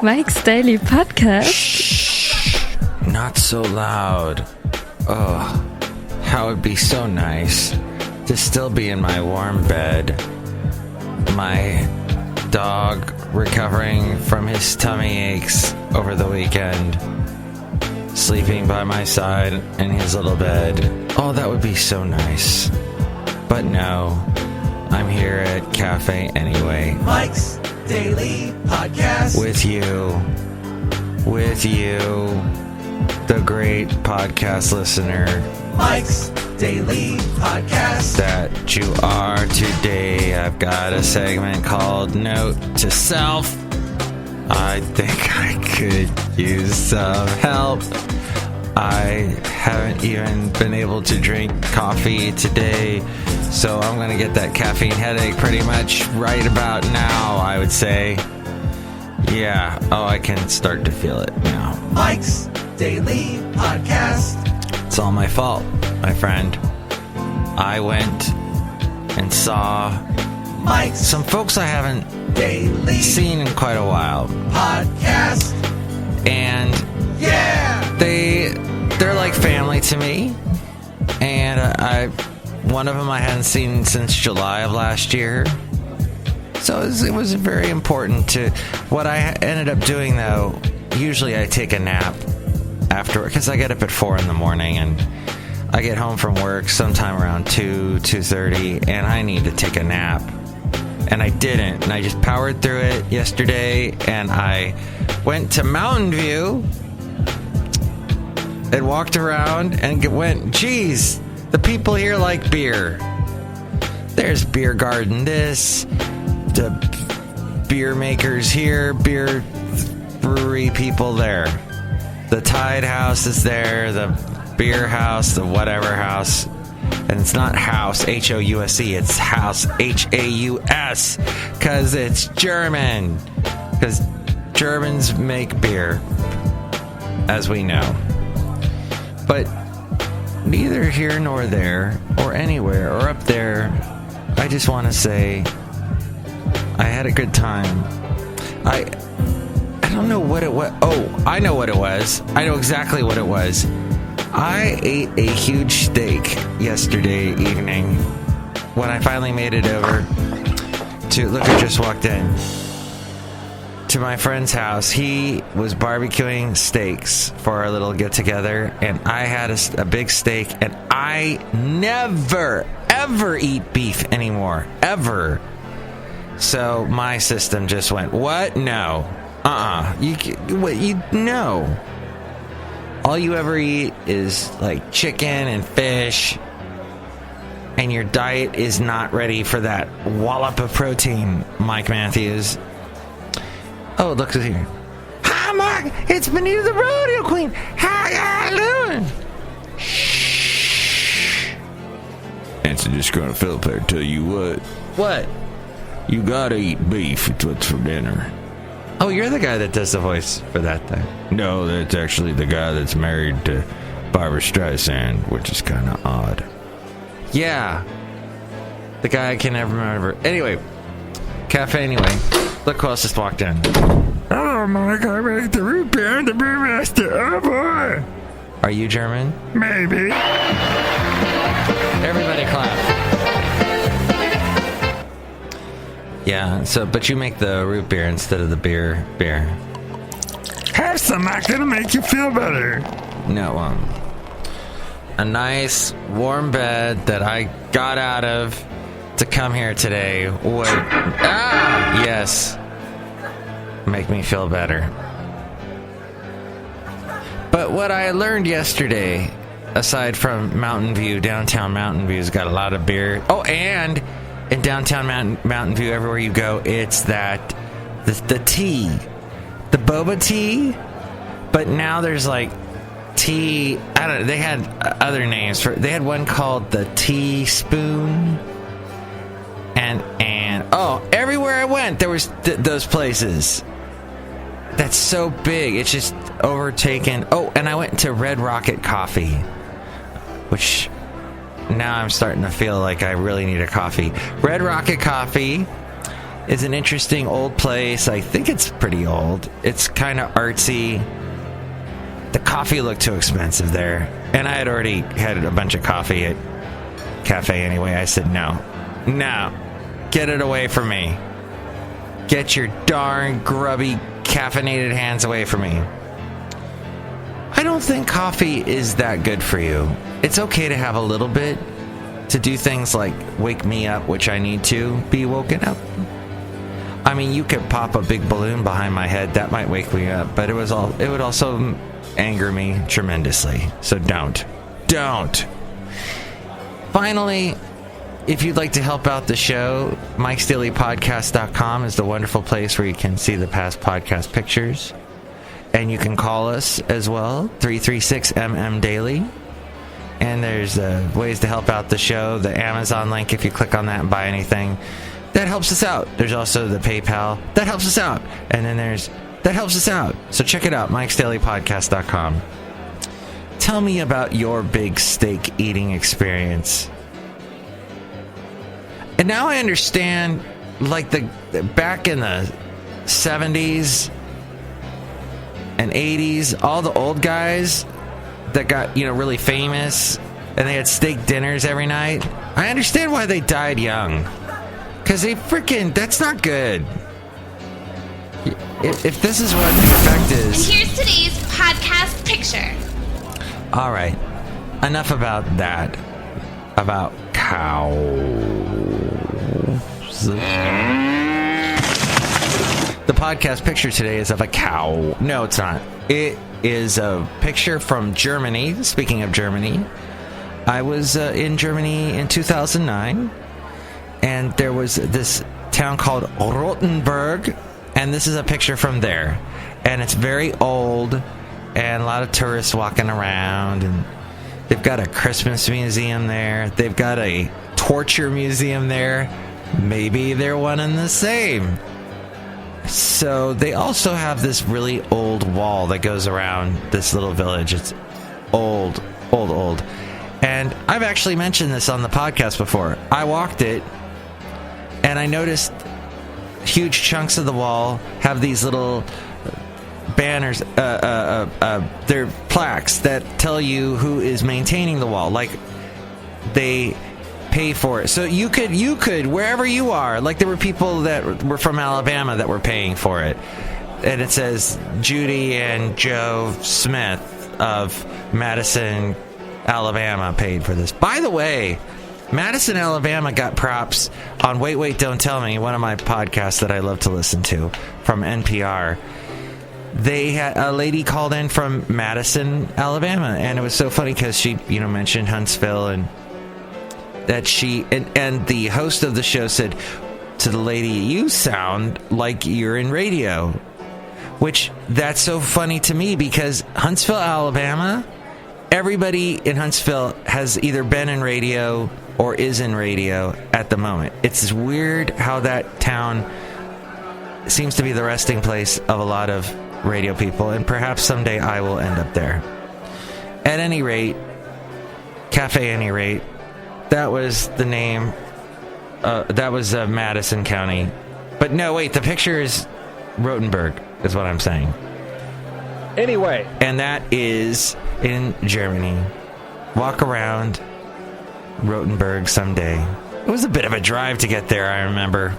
Mike's Daily Podcast. Shh, not so loud. Oh, how it'd be so nice to still be in my warm bed. My dog recovering from his tummy aches over the weekend, sleeping by my side in his little bed. Oh, that would be so nice. But no, I'm here at Cafe anyway. Mike's Daily Podcast. With you, the great podcast listener. Mike's Daily Podcast. That you are today. I've got a segment called Note to Self. I think I could use some help. I haven't even been able to drink coffee today, so I'm going to get that caffeine headache pretty much right about now, I would say. Yeah, I can start to feel it now. Mike's Daily Podcast. It's all my fault, my friend. I went and saw some folks I haven't Daily seen in quite a while. Podcast. And yeah, they're like family to me. And one of them I hadn't seen since July of last year. So it was very important to... What I ended up doing, though, usually I take a nap after, because I get up at 4 in the morning, and I get home from work sometime around 2:30, and I need to take a nap. And I didn't, and I just powered through it yesterday, and I went to Mountain View and walked around and went, geez, the people here like beer. There's beer garden this, the beer makers here, beer brewery people there. The Tide House is there, the beer house, the whatever house. And it's not house, H-O-U-S-E, it's house, H-A-U-S, because it's German. Because Germans make beer, as we know. But neither here nor there, or anywhere, or up there, I just want to say I had a good time. I don't know what it was. Oh, I know what it was. I know exactly what it was. I ate a huge steak yesterday evening when I finally made it over to... Look who just walked in. To my friend's house. He was barbecuing steaks for our little get-together, and I had a big steak, and I never, ever eat beef anymore. Ever. So my system just went, what? No. No. All you ever eat is like chicken and fish, and your diet is not ready for that wallop of protein, Mike Matthews. Oh, look who's here. Hi, Mike. It's Benita the Rodeo Queen. How y'all doing? Shh. It's a Disgruntled Fiddle Player. Tell you what. What? You gotta eat beef. It's what's for dinner. Oh, you're the guy that does the voice for that thing. No, that's actually the guy that's married to Barbara Streisand, which is kind of odd. Yeah. The guy I can never remember. Anyway. Cafe anyway. Look who else just walked in. Oh, Mike, I make the root beer and the Brewmaster. Oh, boy. Are you German? Maybe. Everybody clap. Yeah, but you make the root beer instead of the beer. Have some, Mike. It'll make you feel better. No, a nice warm bed that I got out of to come here today would, yes, make me feel better. But what I learned yesterday, aside from Mountain View, downtown Mountain View's got a lot of beer. Oh, and in downtown Mountain View, everywhere you go, it's that the tea, the boba tea. But now there's like tea. I don't know. They had other names for. They had one called the teaspoon. And everywhere I went, there was those places. That's so big. It's just overtaken. Oh, and I went to Red Rocket Coffee, which now I'm starting to feel like I really need a coffee. Red Rocket Coffee is an interesting old place. I think it's pretty old. It's kind of artsy. The coffee looked too expensive there. And I had already had a bunch of coffee at cafe anyway. I said, no, get it away from me. Get your darn grubby, caffeinated hands away from me. I don't think coffee is that good for you. It's okay to have a little bit to do things like wake me up, which I need to be woken up. I mean, you could pop a big balloon behind my head. That might wake me up, but it would also anger me tremendously. So don't. Finally, if you'd like to help out the show, MIKEs-DAILY-PODCAST.com is the wonderful place where you can see the past podcast pictures. And you can call us as well, 336-MM-DAILY. And there's ways to help out the show. The Amazon link, if you click on that and buy anything, that helps us out. There's also the PayPal. That helps us out. And then there's that helps us out. So check it out, MIKEs-DAILY-PODCAST.com. Tell me about your big steak eating experience. And now I understand, like the back in the 70s and 80s, all the old guys that got, really famous and they had steak dinners every night. I understand why they died young. Because that's not good. If this is what the effect is. And here's today's podcast picture. All right. Enough about that. About cows. The podcast picture today is of a cow. No, it's not. It is a picture from Germany. Speaking of Germany, I was in Germany in 2009, and there was this town called Rothenburg, and this is a picture from there. And it's very old, and a lot of tourists walking around, and they've got a Christmas museum there. They've got a torture museum there. Maybe they're one and the same. So they also have this really old wall that goes around this little village. It's old. And I've actually mentioned this on the podcast before. I walked it, and I noticed huge chunks of the wall have these little banners, they're plaques that tell you who is maintaining the wall. Like, they pay for it. So you could, wherever you are, like there were people that were from Alabama that were paying for it. And it says Judy and Joe Smith of Madison, Alabama paid for this. By the way, Madison, Alabama got props on Wait, Don't Tell Me, one of my podcasts that I love to listen to from NPR. They had a lady called in from Madison, Alabama, and it was so funny because she, mentioned Huntsville, and that she and the host of the show said to the lady, "You sound like you're in radio," which that's so funny to me because Huntsville, Alabama, everybody in Huntsville has either been in radio or is in radio at the moment. It's weird how that town seems to be the resting place of a lot of radio people, and perhaps someday I will end up there. At any rate, Cafe Any Rate, that was the name. That was Madison County. But no, wait, the picture is Rothenburg, is what I'm saying. Anyway. And that is in Germany. Walk around Rothenburg someday. It was a bit of a drive to get there, I remember.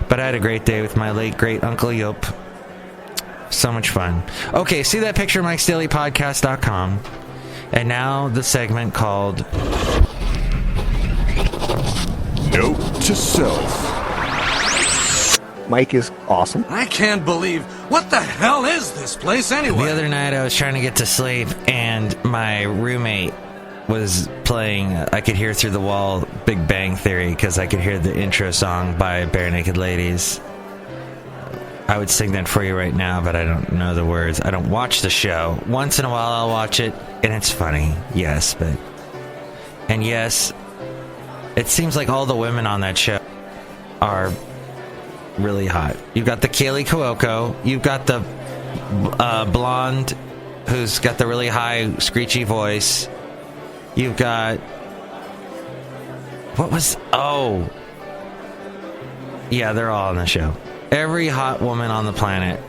But I had a great day with my late great Uncle Yop. So much fun. Okay, see that picture, MIKEs-DAILY-PODCAST.com. And now the segment called Note to Self. Mike is awesome. I can't believe, what the hell is this place anyway? The other night I was trying to get to sleep, and my roommate was playing I Could Hear Through the Wall Big Bang Theory, because I could hear the intro song by Bare Naked Ladies. I would sing that for you right now, but I don't know the words. I don't watch the show. Once in a while I'll watch it, and it's funny, yes, but... And yes, it seems like all the women on that show are really hot. You've got the Kaylee Cuoco, you've got the blonde who's got the really high, screechy voice. You've got... Yeah, they're all on the show. Every hot woman on the planet.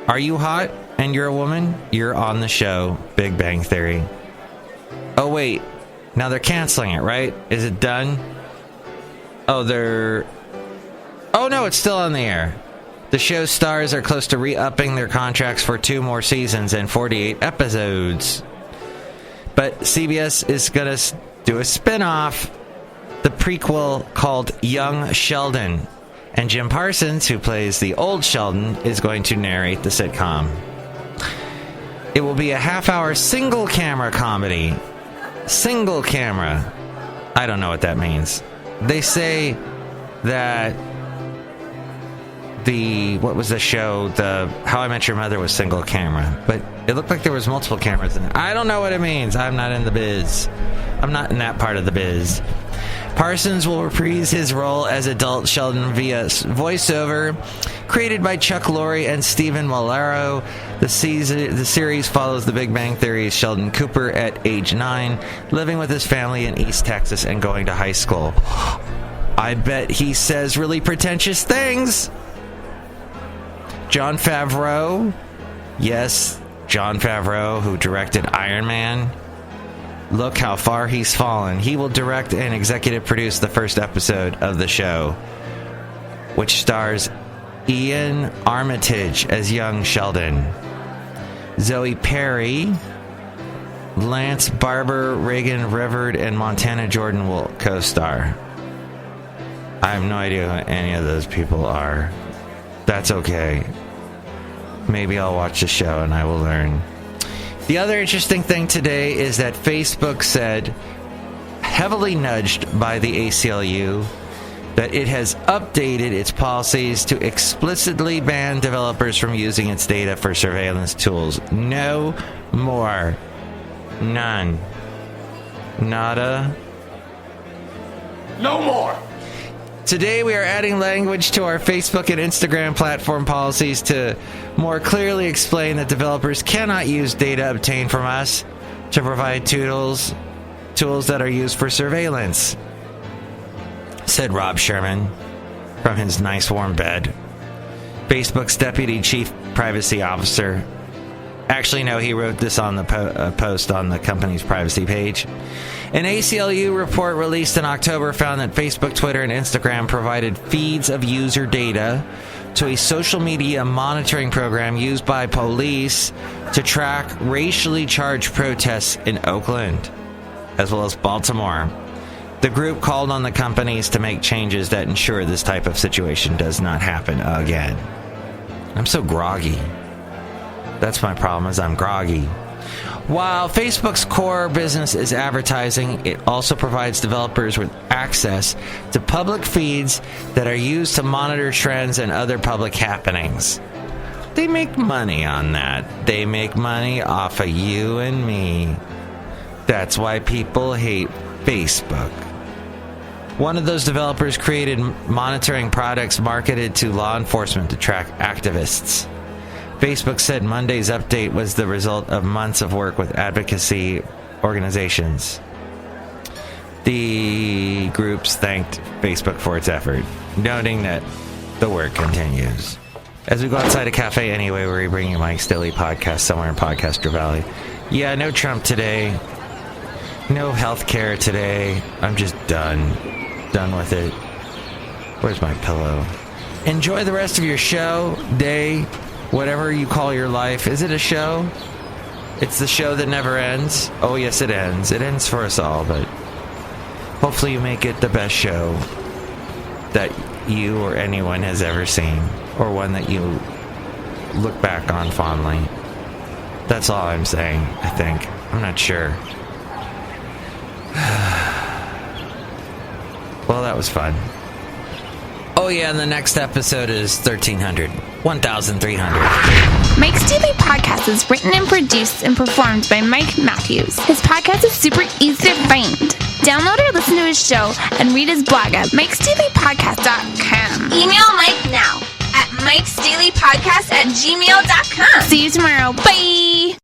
Are you hot and you're a woman? You're on the show, Big Bang Theory. Oh, wait. Now they're canceling it, right? Is it done? Oh, no, it's still on the air. The show's stars are close to re-upping their contracts for 2 more seasons and 48 episodes. But CBS is going to do a spin-off, the prequel called Young Sheldon. And Jim Parsons, who plays the old Sheldon, is going to narrate the sitcom. It will be a half-hour single-camera comedy. Single camera. I don't know what that means. They say that what was the show? The How I Met Your Mother was single camera, but it looked like there was multiple cameras in it. I don't know what it means. I'm not in the biz. I'm not in that part of the biz. Parsons will reprise his role as adult Sheldon via voiceover, created by Chuck Lorre and Stephen Malaro. The series follows the Big Bang Theory's Sheldon Cooper at age 9, living with his family in East Texas and going to high school. I bet he says really pretentious things. Jon Favreau. Yes, Jon Favreau, who directed Iron Man. Look how far he's fallen. He will direct and executive produce the first episode of the show, which stars Ian Armitage as young Sheldon. Zoe Perry, Lance Barber, Reagan Rivard, and Montana Jordan will co-star. I have no idea who any of those people are. That's okay. Maybe I'll watch the show and I will learn. The other interesting thing today is that Facebook said, heavily nudged by the ACLU, that it has updated its policies to explicitly ban developers from using its data for surveillance tools. No more. None. Nada. No more! Today we are adding language to our Facebook and Instagram platform policies to more clearly explain that developers cannot use data obtained from us to provide tools that are used for surveillance, said Rob Sherman from his nice warm bed. Facebook's deputy chief privacy officer. Actually, no, he wrote this on the post on the company's privacy page. An ACLU report released in October found that Facebook, Twitter, and Instagram provided feeds of user data to a social media monitoring program used by police to track racially charged protests in Oakland, as well as Baltimore. The group called on the companies to make changes that ensure this type of situation does not happen again. I'm so groggy. That's my problem, is I'm groggy. While Facebook's core business is advertising, it also provides developers with access to public feeds that are used to monitor trends and other public happenings. They make money on that. They make money off of you and me. That's why people hate Facebook. One of those developers created monitoring products marketed to law enforcement to track activists. Facebook said Monday's update was the result of months of work with advocacy organizations. The groups thanked Facebook for its effort, noting that the work continues. As we go outside a cafe anyway, we're bringing you Mike's Daily Podcast somewhere in Podcaster Valley. Yeah, no Trump today. No healthcare today. I'm just done. Done with it. Where's my pillow? Enjoy the rest of your show, day, whatever you call your life. Is it a show? It's the show that never ends. Oh, yes, it ends. It ends for us all, but hopefully you make it the best show that you or anyone has ever seen, or one that you look back on fondly. That's all I'm saying, I think. I'm not sure. Well, that was fun. Oh yeah, and the next episode is 1300. 1300. Mike's Daily Podcast is written and produced and performed by Mike Matthews. His podcast is super easy to find. Download or listen to his show and read his blog at MIKEs-DAILY-PODCAST.com. Email Mike now at MIKEs-DAILY-PODCAST@gmail.com. See you tomorrow. Bye!